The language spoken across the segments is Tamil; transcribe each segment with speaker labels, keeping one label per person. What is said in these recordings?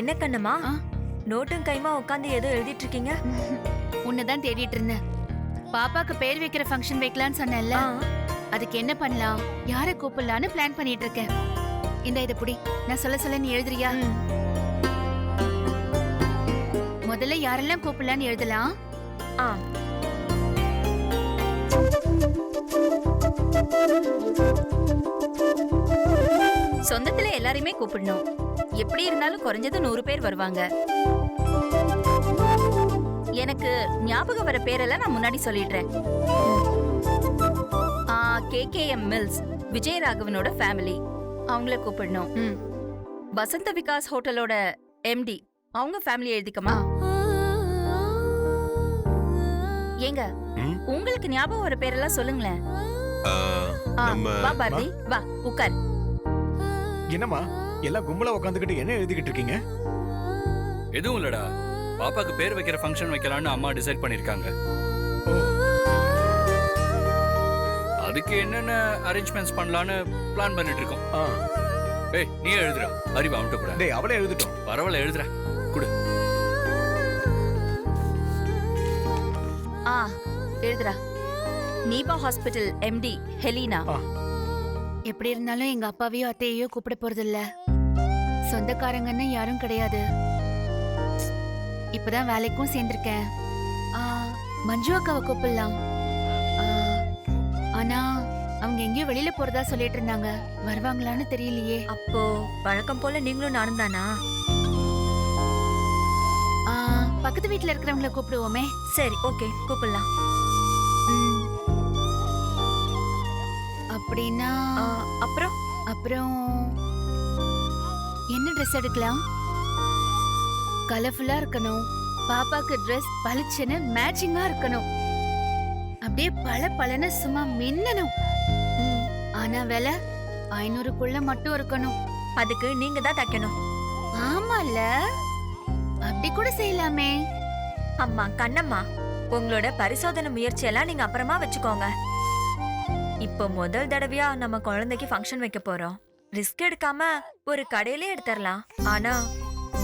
Speaker 1: என்ன கண்ணம்மா நோட்டும் கைமா உட்காந்து ஏதோ எழுதிட்டு இருக்கீங்க?
Speaker 2: உன்னதான் தேடிட்டு இருந்தேன். பாப்பாக்கு பேர் வைக்கிற ஃபங்க்ஷன் வைக்கலாம்னு சொன்னேன்ல, அதுக்கு என்ன பண்ணலாம், யாரை கூப்பிடலான்னு பிளான் பண்ணிட்டு இருக்கேன். இந்த இதை புடி, நான் சொல்ல நீ எழுதுறியா? முதல்ல யாரெல்லாம் கூப்பிடலான்னு எழுதலாம்.
Speaker 3: சொந்தத்துல எல்லாரையுமே கூப்பிடணும். எப்படி இருந்தாலும் குறைஞ்சது 100 பேர் வருவாங்க. எனக்கு ஞாபகம் வர பேரெல்லாம் நான் முன்னாடி சொல்லிடுறேன். KKM மில்ஸ், விஜயராகவனோட ஃபேமிலி, அவங்கள கூப்பிடணும். வசந்த விகாஸ் ஹோட்டலோட MD, அவங்க ஃபேமிலி எழுதிக்கமா? ஏங்க, உங்களுக்கு ஞாபகம் வர பேரெல்லாம் சொல்லுங்களேன். வா பாரதி, வா உட்கார்.
Speaker 4: என்னம்மா எல்லாம் கும்பலா உட்காந்துக்கிட்டு என்ன எழுதிக்கிட்டு இருக்கீங்க?
Speaker 5: எதுவும் இல்லடா, பாப்பாக்கு பேர் வைக்கிற ஃபங்க்ஷன் வைக்கலாம்னு அம்மா டிசைட் பண்ணிருக்காங்க. அதுக்கு என்னென்ன அரேஞ்ச்மெண்ட்ஸ் பண்ணலாம்னு பிளான் பண்ணிட்டு இருக்கோம். ஏய், நீ எழுதுறா. அறிவா அவன்கிட்ட கூட.
Speaker 4: டேய், அவளே எழுதிட்டோம்.
Speaker 5: பரவாயில்ல, எழுதுறா குடு.
Speaker 3: எழுதுறா. நீபா ஹாஸ்பிட்டல் MD ஹெலினா.
Speaker 2: எப்படி இருந்தாலும் எங்க அப்பாவையோ அத்தையோ கூப்பிட போறது இல்ல. சொந்தக்காரங்கன்னு யாரும் கிடையாது. இப்பதான் வேலைக்கும் சேர்ந்திருக்கேன். மஞ்சு அக்காவை கூப்பிடலாம். ஆனா அவங்க எங்கேயோ வெளியில போறதா சொல்லிட்டு இருந்தாங்க. வருவாங்களான்னு தெரியலையே.
Speaker 1: அப்போ வழக்கம் போல நீங்களும் நானும் தானா?
Speaker 2: பக்கத்து வீட்டுல இருக்கிறவங்கள கூப்பிடுவோமே.
Speaker 1: சரி, ஓகே, கூப்பிடலாம்.
Speaker 2: அப்படின்னா
Speaker 1: அப்புறம்
Speaker 2: அப்புறம் என்ன ட்ரெஸ் எடுக்கலாம்? கலர்ஃபுல்லா இருக்கணும். பாப்பாக்கு ட்ரெஸ் பளிச்சுன்னு மேட்சிங்கா இருக்கணும். அப்படியே பளபளன்னு சும்மா மின்னணும். ஆனா விலை 500க்குள்ள மட்டும் இருக்கணும்.
Speaker 1: அதுக்கு நீங்க தான் தைக்கணும்.
Speaker 2: ஆமால, அப்படி கூட செய்யலாமே.
Speaker 1: அம்மா கண்ணம்மா, உங்களோட பரிசோதனை முயற்சியெல்லாம் நீங்க அப்புறமா வச்சுக்கோங்க. இப்போ முதல் தடவையா நம்ம குழந்தைக்கு ஃபங்க்ஷன் வைக்க போறோம். ரிஸ்க் எடுக்காம ஒரு கடையிலே எடுத்துடலாம். ஆனா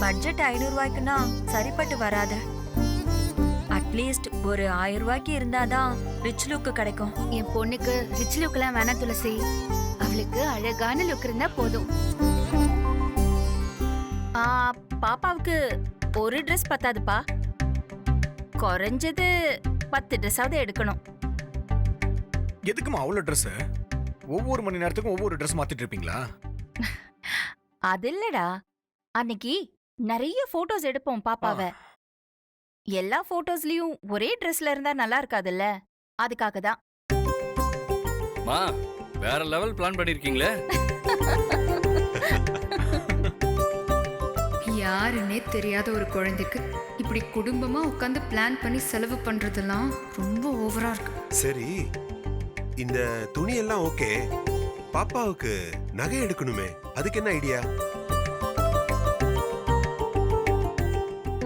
Speaker 1: பட்ஜெட் 500 ரூபாய்க்குன்னா சரிப்பட்டு வராது. அட்லீஸ்ட் ஒரு 1000 ரூபாய்க்கு இருந்தாதான் ரிச் லுக் கிடைக்கும்.
Speaker 2: என் பொண்ணுக்கு ரிச் லுக் எல்லாம் வேணாம் துளசி. அவளுக்கு அழகான லுக் இருந்தா போதும்.
Speaker 3: பாப்பாவுக்கு ஒரு ட்ரெஸ் பத்தாதுப்பா. குறைஞ்சது 10 ட்ரெஸ்ஸாவது எடுக்கணும்.
Speaker 4: எதுக்குமா அவ்வளவு ட்ரெஸ்? ஒவ்வொரு மணி நேரத்துக்கும் ஒவ்வொரு ட்ரெஸ் மாத்திட்டு இருப்பீங்களா?
Speaker 3: அது இல்லடா, அன்னைக்கு நிறைய போட்டோஸ் எடுப்போம் பாப்பாவை. எல்லா போட்டோஸ்லயும் ஒரே ட்ரெஸ்ல இருந்தா நல்லா இருக்காதுல்ல, அதுக்காக தான்.
Speaker 5: மா, வேற லெவல் பிளான் பண்ணிருக்கீங்களே.
Speaker 6: யாருன்னே தெரியாத ஒரு குழந்தைக்கு இப்படி குடும்பமா உட்காந்து பிளான் பண்ணி செலவு பண்றதெல்லாம் ரொம்ப ஓவரா இருக்கு.
Speaker 7: சரி, இந்த துணி எல்லாம் ஓகே. பாப்பாவுக்கு நகை எடுக்கணுமே, அதுக்கு என்ன ஐடியா?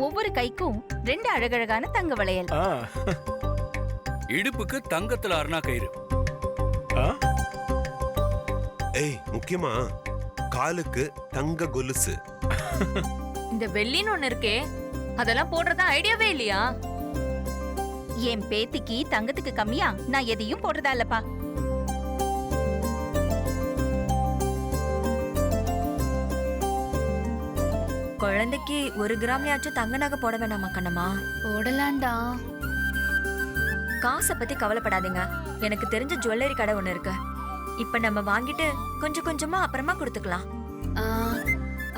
Speaker 3: ஒவ்வொரு கைக்கும் 2 அழகழகான தங்க வளையல்.
Speaker 5: இடுப்புக்கு தங்கத்துல அருணா கயிறு.
Speaker 7: ஏய், முக்கியமா காலுக்கு தங்க கொலுசு.
Speaker 1: இந்த வெள்ளின்னு ஒண்ணு இருக்கே, அதெல்லாம் போடுறதா ஐடியாவே இல்லையா?
Speaker 3: என் பேத்திக்கு தங்கத்துக்கு கம்மியா நான் எதையும் போடுறதா இல்லப்பா.
Speaker 1: குழந்தைக்கு 1 கிராம்லயாச்சும் தங்க நகை போட வேண்டாமா கண்ணம்மா?
Speaker 2: போடலாண்டா.
Speaker 1: காசை பத்தி கவலைப்படாதீங்க. எனக்கு தெரிஞ்ச ஜுவல்லரி கடை ஒண்ணு இருக்கு. இப்ப நம்ம வாங்கிட்டு கொஞ்சம் கொஞ்சமா அப்புறமா கொடுத்துக்கலாம்.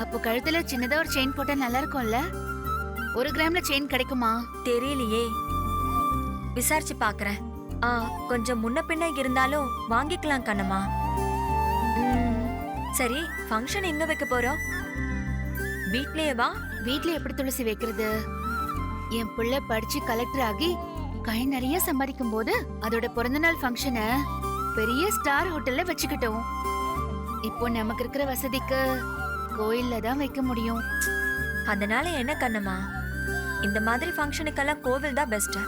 Speaker 2: அப்போ கழுத்துல சின்னதா ஒரு செயின் போட்டா நல்லா இருக்கும்ல? 1 கிராம்ல செயின் கிடைக்குமா?
Speaker 1: தெரியலையே, விசாரிச்சு பாக்குறேன். கொஞ்சம் முன்ன பின்ன இருந்தாலும் வாங்கிக்கலாம் கண்ணம்மா. சரி, ஃபங்க்ஷன் எங்க வைக்க போறோம்? வீட்லயே வா.
Speaker 2: வீட்ல எப்படி துளசி வைக்கிறது? என் பிள்ளை படிச்சு கலெக்டர் ஆகி கை நிறைய சம்பாதிக்கும் போது அதோட பிறந்தநாள் ஃபங்க்ஷனை பெரிய ஸ்டார் ஹோட்டல்ல வச்சுக்கிட்டோம். இப்போ நமக்கு இருக்கிற வசதிக்கு கோயில்ல தான் வைக்க முடியும்.
Speaker 1: அதனால என்ன கண்ணம்மா, இந்த மாதிரி ஃபங்க்ஷனுக்கெல்லாம் கோவில் தான் பெஸ்ட்.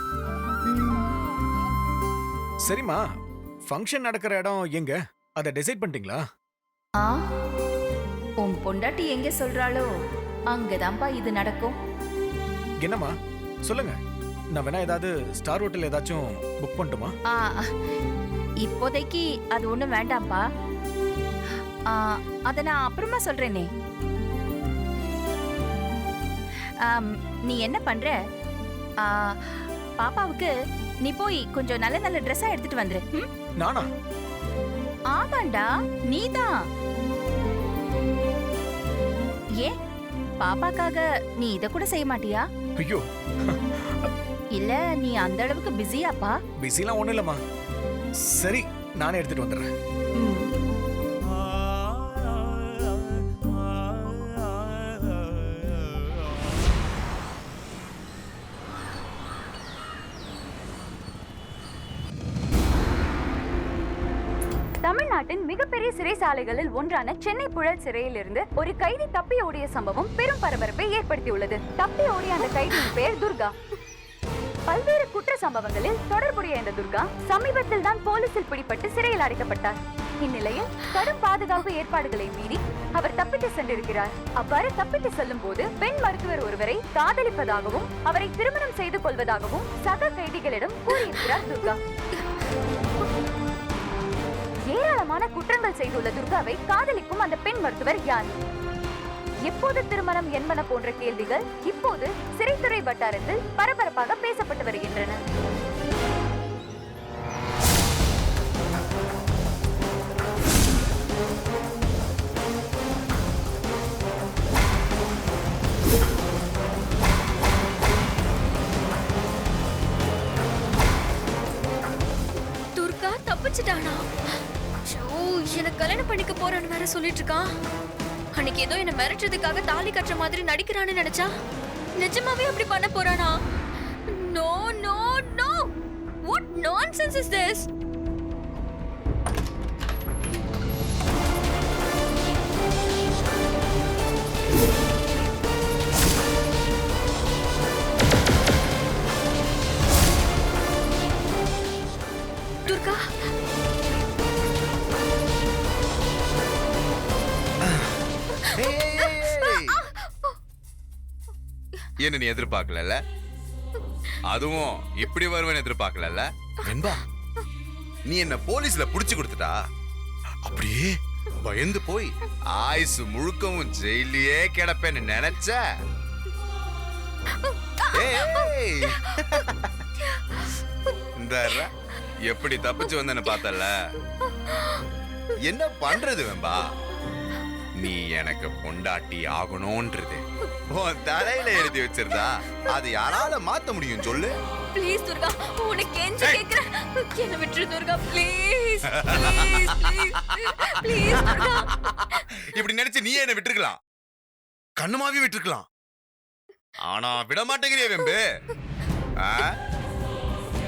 Speaker 4: சரிம்மா, ஃபங்க்ஷன் நடக்கிற இடம் எங்க? அதை டிசைட் பண்ணிட்டீங்களா?
Speaker 3: உன் பொண்டாட்டி எங்க சொல்றாளோ அங்கதான்ப்பா இது நடக்கும்.
Speaker 4: என்னம்மா சொல்லுங்க, நான் வேணா ஏதாவது ஸ்டார் ஹோட்டல் ஏதாச்சும் புக் பண்ணட்டுமா?
Speaker 3: இப்போதைக்கு அது ஒண்ணும் வேண்டாம்ப்பா. அத நான் அப்புறமா சொல்றேனே. நீ என்ன பண்ற? பாப்பாவுக்கு நீ போய் கொஞ்சம் நல்ல நல்ல ட்ரெஸ்ஸா எடுத்துட்டு வந்துரு.
Speaker 4: நானா?
Speaker 3: ஆமாண்டா, நீதான். ஏன் பாப்பாக்காக நீ இத கூட செய்ய மாட்டியா?
Speaker 4: ஐயோ,
Speaker 3: இல்ல நீ அந்த அளவுக்கு பிஸியாப்பா?
Speaker 4: பிஸிலாம் ஒண்ணும் இல்லம்மா. சரி, நானே எடுத்துட்டு வந்துடுறேன்.
Speaker 8: தமிழ்நாட்டின் மிகப்பெரிய சிறைச்சாலைகளில் ஒன்றான சென்னை புழல் சிறையிலிருந்து ஒரு கைதி தப்பி ஓடிய சம்பவம் பெரும் பரபரப்பை ஏற்படுத்தியுள்ளது. தப்பி ஓடிய அந்த கைதியின் பெயர் துர்கா. பல்வேறு குற்ற சம்பவங்களில் தொடர்புடைய இந்த துர்கா சமீபத்தில் தான் போலீசில் பிடிபட்டு சிறையில் அடைக்கப்பட்டார். இந்நிலையில் கடும் பாதுகாப்பு ஏற்பாடுகளை மீறி அவர் தப்பித்து சென்றிருக்கிறார். அவ்வாறு தப்பித்து செல்லும் போது பெண் மருத்துவர் ஒருவரை காதலிப்பதாகவும் அவரை திருமணம் செய்து கொள்வதாகவும் சக கைதிகளிடம் கூறியிருக்கிறார் துர்கா. ஏராளமான குற்றங்கள் செய்துள்ள துர்காவை காதலிக்கும் அந்த பெண் மருத்துவர் யார்? எப்போது திருமணம் என்பன போன்ற கேள்விகள் இப்போது சிறைத்துறை வட்டாரத்தில் பரபரப்பாக பேசப்பட்டு வருகின்றன.
Speaker 1: துர்கா தப்பிச்சிட்டானா? எனக்கு கல்யாணம் பண்ணிக்க போறான்னு வேற சொல்லிட்டு இருக்கான். அன்னைக்கு ஏதோ என்ன மிரட்டுறதுக்காக தாலி கட்டுற மாதிரி நடிக்கிறான்னு நினைச்சா நிஜமாவே அப்படி பண்ண போறானா? No no no, what nonsense is this? Durga,
Speaker 9: என்ன நீ எதிர்பார்க்கல? அதுவும் இப்படி வருவேன் எதிர்பார்க்கல. வெண்பா, நீ என்ன போலீஸ்ல புடிச்சு கொடுத்துட்டா அப்படியே பயந்து போய் ஆயுசு முழுக்கவும் ஜெயிலியே கிடப்பேன்னு நினைச்ச. இந்த எப்படி தப்பிச்சு வந்தேன்னு பார்த்தல. என்ன பண்றது வெம்பா? நீ எனக்கு பொண்டாட்டி ஆகணும்ன்றது உன் தலையில எழுதி வச்சிருந்தா அது யாரால மாத்த முடியும் சொல்லு?
Speaker 1: ப்ளீஸ் துர்கா, உனக்கு கெஞ்சி கேக்குறேன், என்ன விட்டுரு Durga, please please please please Durga.
Speaker 9: இப்படி நினைச்சு நீயே என்ன விட்டுருக்கலாம், கண்ணுமாவே விட்டுருக்கலாம். ஆனா விட மாட்டேங்கிறிய வெம்பு.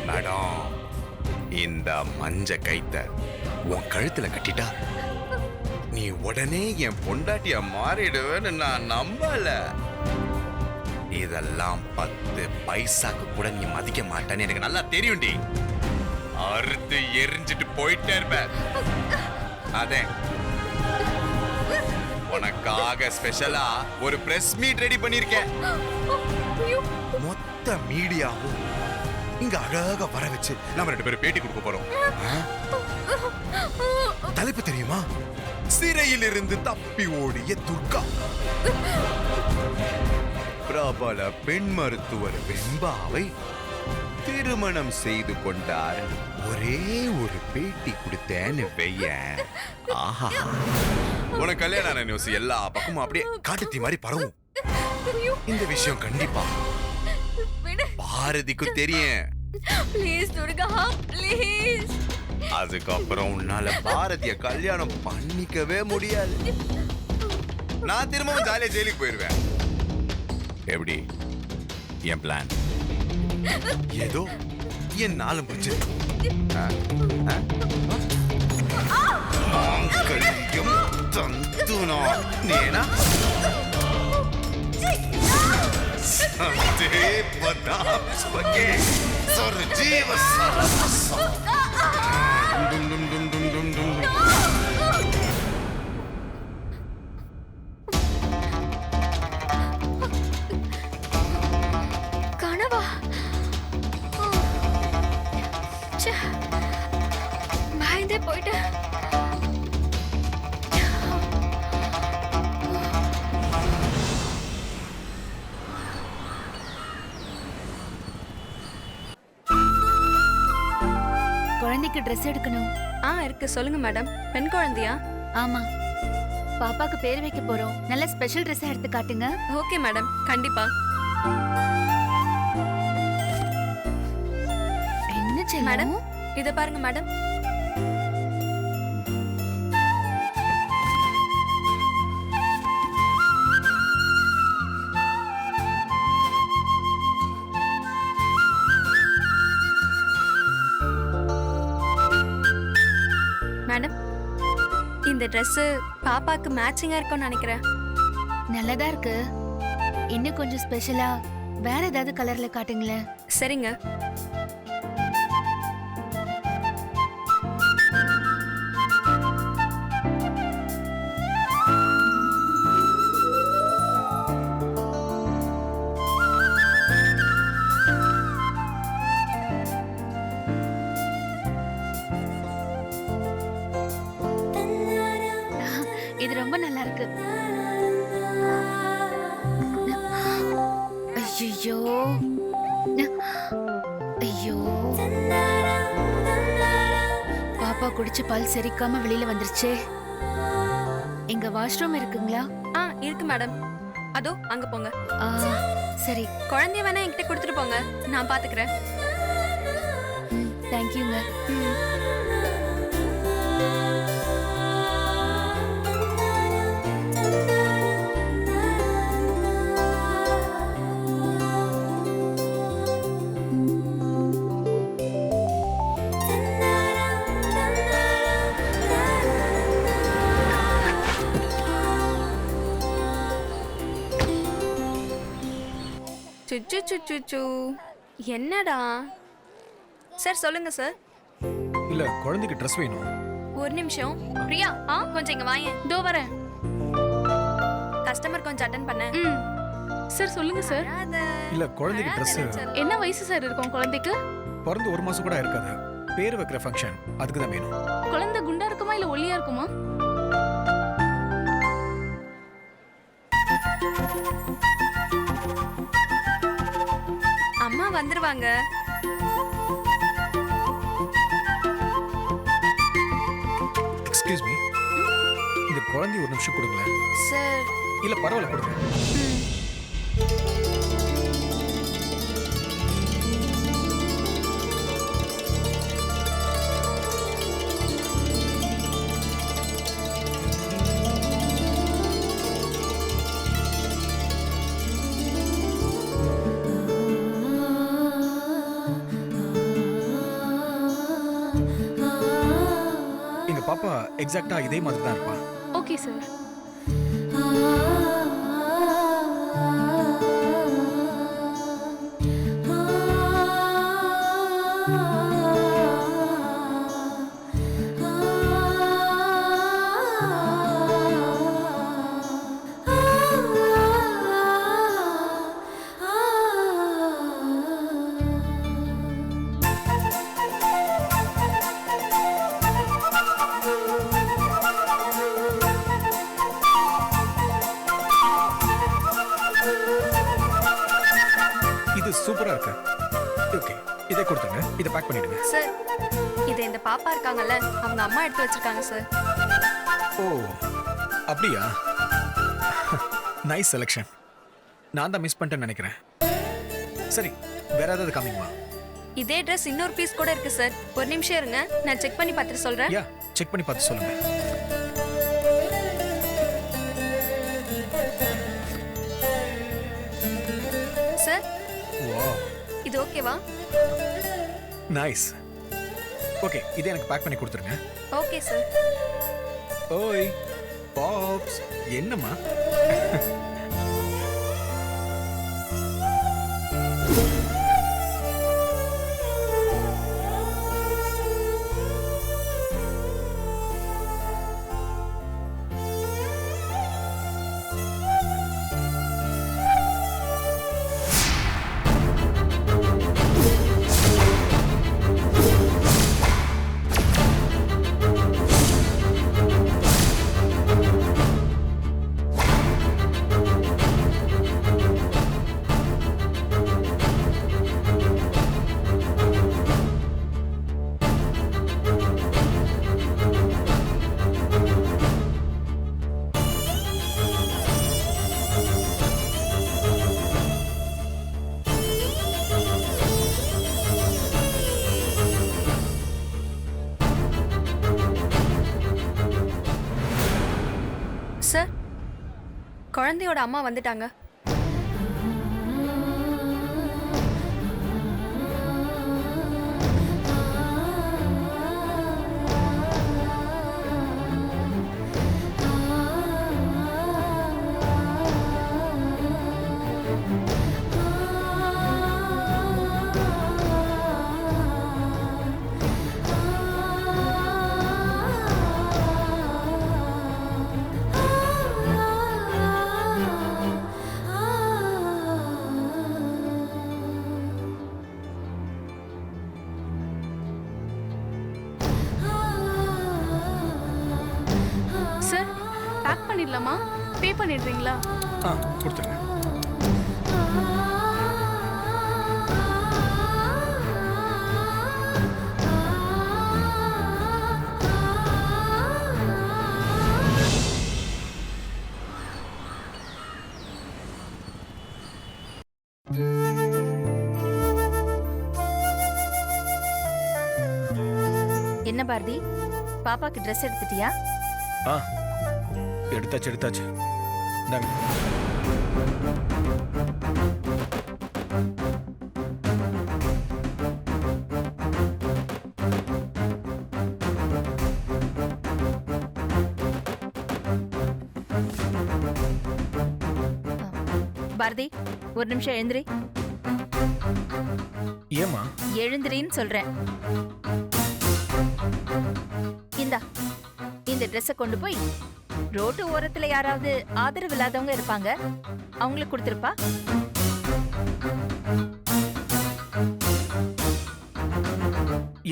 Speaker 9: மேடம், இந்த மஞ்ச கைத்த உன் கழுத்துல கட்டிட்டா நீ உடனே என் பொண்டாட்டிய மாறிடுவேன்னு நான் நம்பல. இதெல்லாம் 10 பைசாக்கு கூட நீ மதிக்க மாட்டேன்னு எனக்கு நல்லா தெரியும்டி. அறுத்து எரிஞ்சிட்டு போயிட்டே இருப்ப. அதே உனக்காக ஸ்பெஷலா ஒரு பிரஸ் மீட் ரெடி பண்ணிருக்கேன். மொத்த மீடியாவும் இங்க அழகா வர வச்சு நம்ம 2 பேரும் பேட்டி கொடுக்க போறோம். தலைப்பு தெரியுமா? சிறையிலிருந்து தப்பி ஓடிய துர்கா. பிரபல பெண் மருத்துவர் வெண்பாவை திருமணம் செய்து கொண்டார். ஒரே ஒரு பேட்டி கொடுத்தேன்னு வெய்ய. ஆஹா, உனக்கு கல்யாண நியூஸ் எல்லா பக்கமும் அப்படியே காட்டுத்தீ மாதிரி பரவும். இந்த விஷயம் கண்டிப்பா பாரதிக்கும் தெரியும்.
Speaker 1: Please Durga, please.
Speaker 9: அதுக்கப்புறம் உன்னால பாரதிய கல்யாணம் பண்ணிக்கவே முடியாது. நான் திரும்பவும் ஜாலியா ஜெயிலுக்கு போயிருவேன். எப்படி என் பிளான்? ஏதோ என் நாளும் போச்சு. தந்துனா நேனா
Speaker 6: போயிட்டு
Speaker 2: குழந்தைக்கு ட்ரெஸ் எடுக்கணும்.
Speaker 6: இருக்கு சொல்லுங்க மேடம். பெண் குழந்தையா?
Speaker 2: ஆமா, பாப்பாக்கு பேர் வைக்க போறோம். நல்ல ஸ்பெஷல் ட்ரெஸ் எடுத்து காட்டுங்க.
Speaker 6: ஓகே மேடம், கண்டிப்பா.
Speaker 2: என்ன செல்லம்?
Speaker 6: மேடம், இத பாருங்க மேடம். மேடம், இந்த Dress பாப்பாக்கு மேட்சிங்கா இருக்கும்னு நினைக்கிறேன்.
Speaker 2: நல்லதா இருக்கு. இன்னும் கொஞ்சம் ஸ்பெஷலா வேற ஏதாவது கலர்ல காட்டுங்களேன்.
Speaker 6: சரிங்க.
Speaker 2: இது ரொம்ப நல்லா இருக்கு. ஐயோ ஐயோ, பாப்பா குடிச்சு பால் செரிக்காம வெளியில வந்துருச்சே. எங்க வாஷ்ரூம் இருக்குங்களா?
Speaker 6: இருக்கு மேடம். அதோ அங்க போங்க.
Speaker 2: சரி,
Speaker 6: குழந்தைய வேணா என்கிட்ட கொடுத்துட்டு போங்க, நான் பாத்துக்கிறேன்.
Speaker 2: தேங்க்யூங்க.
Speaker 6: சுச்சு சுச்சு, என்னடா சார்? சொல்லுங்க சார்.
Speaker 4: இல்ல குழந்தைக்கு ட்ரெஸ் வேணும்.
Speaker 6: ஒரு நிமிஷம். பிரியா, கொஞ்சம் இங்க வாயேன்.
Speaker 10: இதோ வரேன்.
Speaker 6: கஸ்டமர் கொஞ்சம் அட்டென்ட் பண்ண.
Speaker 10: சார் சொல்லுங்க சார்.
Speaker 4: இல்ல குழந்தைக்கு ட்ரெஸ்
Speaker 10: என்ன வயசு சார் இருக்கும் குழந்தைக்கு?
Speaker 4: பிறந்து 1 மாசம் கூட இருக்காது. பேர் வைக்கிற ஃபங்க்ஷன், அதுக்கு தான் வேணும்.
Speaker 10: குழந்தை குண்டா இருக்குமா இல்ல ஒல்லியா இருக்குமா?
Speaker 6: அம்மா வந்துருவாங்க.
Speaker 4: எக்ஸ்கியூஸ் மீ, இந்த குழந்தை ஒரு நிமிஷம் கொடுங்களேன்.
Speaker 6: சார்.
Speaker 4: இல்ல பரவாயில்ல, கொடுங்க. எங்க பாப்பா எக்ஸாக்ட்டா இதே மாதிரி தான் இருப்பா.
Speaker 10: Okay sir.
Speaker 4: இது சூப்பரா இருக்கு. ஓகே, இதை கொடுத்துருங்க. இதை பேக் பண்ணிடுங்க.
Speaker 6: சார், இது இந்த பாப்பா இருக்காங்கல்ல, அவங்க அம்மா எடுத்து வச்சிருக்காங்க சார்.
Speaker 4: ஓ அப்படியா? Nice selection. நான் தான் மிஸ் பண்ணிட்டேன்னு நினைக்கிறேன். சரி, வேற ஏதாவது காமிங்கம்மா.
Speaker 6: இதே ட்ரெஸ் இன்னொரு பீஸ் கூட இருக்கு சார். ஒரு நிமிஷம் இருங்க, நான் செக் பண்ணி பார்த்துட்டு சொல்றேன்.
Speaker 4: யா, செக் பண்ணி பார்த்து சொல்லுங்க.
Speaker 6: சார்,
Speaker 4: வாவ்,
Speaker 6: இது ஓகேவா?
Speaker 4: நைஸ். ஓகே, இதை எனக்கு பேக் பண்ணி கொடுத்துருங்க.
Speaker 6: Okay sir.
Speaker 4: ஓய் பாப்ஸ், என்னம்மா?
Speaker 10: குழந்தையோட அம்மா வந்துட்டாங்க. சார், பேக் பண்ணிடலாமா? பே பண்ணிடுறீங்களா?
Speaker 4: கொடுத்துருங்க.
Speaker 3: என்ன பாரதி, பாப்பாக்கு ட்ரெஸ் எடுத்துட்டியா?
Speaker 4: எடுத்தாச்சு. இந்தாங்க.
Speaker 3: பாரதி, ஒரு நிமிஷம் எழுந்திரி.
Speaker 4: ஏமா?
Speaker 3: எழுந்திரின்னு சொல்றேன். இந்த ட்ரெஸ்ஸை கொண்டு போய் ரோட்டு ஓரத்துல யாராவது ஆதரவு இல்லாதவங்க இருப்பாங்க, அவங்களுக்கு கொடுத்துருப்பா.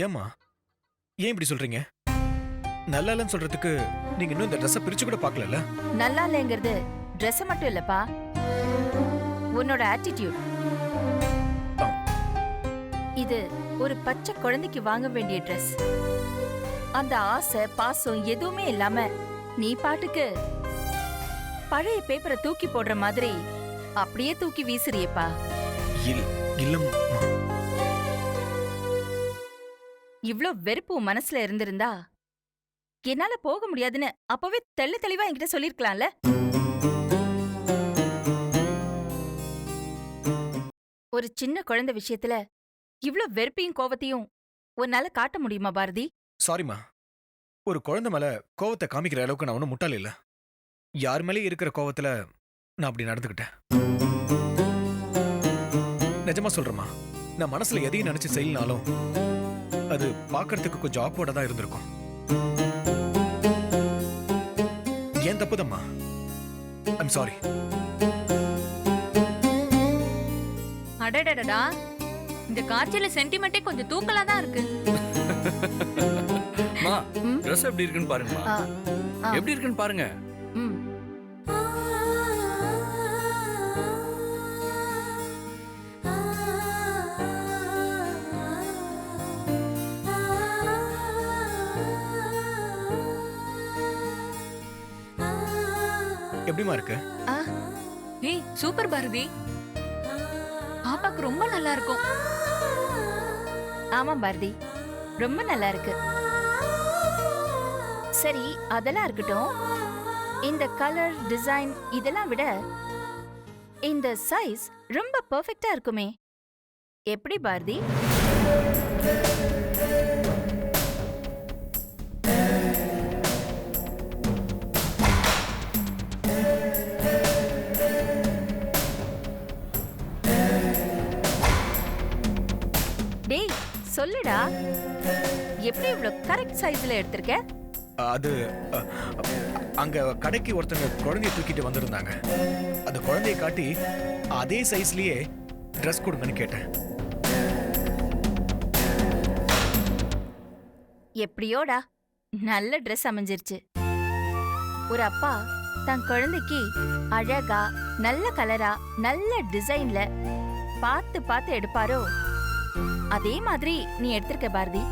Speaker 4: ஏமா ஏன் இப்படி சொல்றீங்க? நல்லா இல்லைன்னு சொல்றதுக்கு நீங்க இன்னும் இந்த ட்ரெஸ்ஸை பிரிச்சு கூட பார்க்கல.
Speaker 3: நல்லா இல்லைங்கிறது ட்ரெஸ் மட்டும் இல்லப்பா, உன்னோட ஆட்டிடியூட். இது ஒரு பச்சை குழந்தைக்கு வாங்க வேண்டிய ட்ரெஸ். அந்த ஆசை பாசம் எதுவுமே இல்லாம நீ பாட்டுக்கு பழைய பேப்பரை தூக்கி போடுற மாதிரி அப்படியே தூக்கி வீசுறியப்பா. இவ்ளோ வெறுப்பு மனசுல இருந்திருந்தா என்னால போக முடியாதுன்னு அப்பவே தெளிவா என்கிட்ட சொல்லிருக்கலாம்ல. ஒரு சின்ன குழந்தை விஷயத்துல இவ்ளோ வெறுப்பையும் கோவத்தையும் உன்னால காட்ட முடியுமா பாரதி?
Speaker 4: சாரிமா, ஒரு குழந்தை மேல கோவத்தை காமிக்கிற அளவுக்கு நான் ஒன்றும் முட்டாள் இல்ல. யார் மேலே இருக்கிற கோவத்துல நான் அப்படி நடந்துக்கிட்டேன். நிஜமா சொல்றேம்மா, நான் மனசுல எதையும் நினைச்சு செய்யலனாலும் அது பார்க்கறதுக்கு கொஞ்சம் ஆக்வர்டா தான் இருந்திருக்கும். ஏன் தப்புதம்மா? I'm sorry.
Speaker 1: அடடடடா, இந்த காட்சியில சென்டிமெண்டே கொஞ்சம் தூக்கலா தான் இருக்கு.
Speaker 5: மா, ட்ரெஸ் எப்படி இருக்குன்னு பாருங்கம்மா. எப்படி இருக்குன்னு பாருங்க.
Speaker 4: எப்படிமா இருக்கு?
Speaker 1: ஏய், சூப்பர் பாரதி, பாப்பாக்கு ரொம்ப நல்லா இருக்கும்.
Speaker 3: ஆமா பாரதி, ரொம்ப நல்லா இருக்கு. சரி, அதெல்லாம் இருக்கட்டும். இந்த கலர் டிசைன் இதெல்லாம் விட இந்த சைஸ் ரொம்ப பெர்ஃபெக்ட்டா இருக்குமே. எப்படி பாரதி? டேய் சொல்லுடா, எப்படி இவ்ளோ கரெக்ட் சைஸ்ல எடுத்திருக்க?
Speaker 4: அது அங்க கடைக்கு ஒருத்தங்க குழந்தைய தூக்கிட்டு வந்திருந்தாங்க. அந்த குழந்தைய காட்டி அதே சைஸ்லயே ட்ரெஸ் கொடுங்கன்னு கேட்டேன்.
Speaker 3: எப்படியோடா, நல்ல ட்ரெஸ் அமைஞ்சிருச்சு. ஒரு அப்பா தன் குழந்தைக்கு அழகா நல்ல கலரா நல்ல டிசைன்ல பார்த்து பார்த்து எடுப்பாரோ அதே மாதிரி நீ எடுத்திருக்க பாரதி.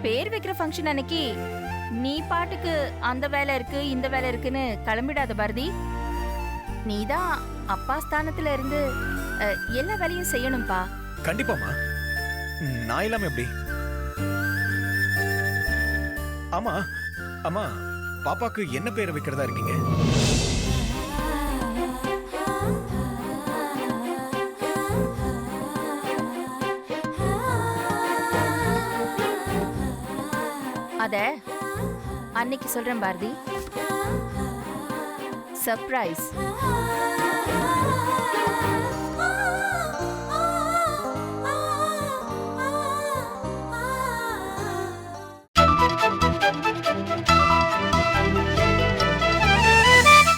Speaker 3: பேர் வைக்கிற ஃபங்க்ஷன் அன்னைக்கு நீ பாட்டுக்கு அந்த வேலை இருக்கு இந்த வேலை இருக்குன்னு கிளம்பிடாத பாரதி. நீதான் அப்பா ஸ்தானத்துல இருந்து எல்லா வேலையும் செய்யணும்பா.
Speaker 4: கண்டிப்பாமா. நான் இல்லாம எப்படி? ஆமா அம்மா, பாப்பாக்கு என்ன பேரை வைக்கிறதா இருக்கீங்க?
Speaker 3: அத அன்னைக்கு சொல்றேன் பாரதி. சர்ப்ரைஸ்.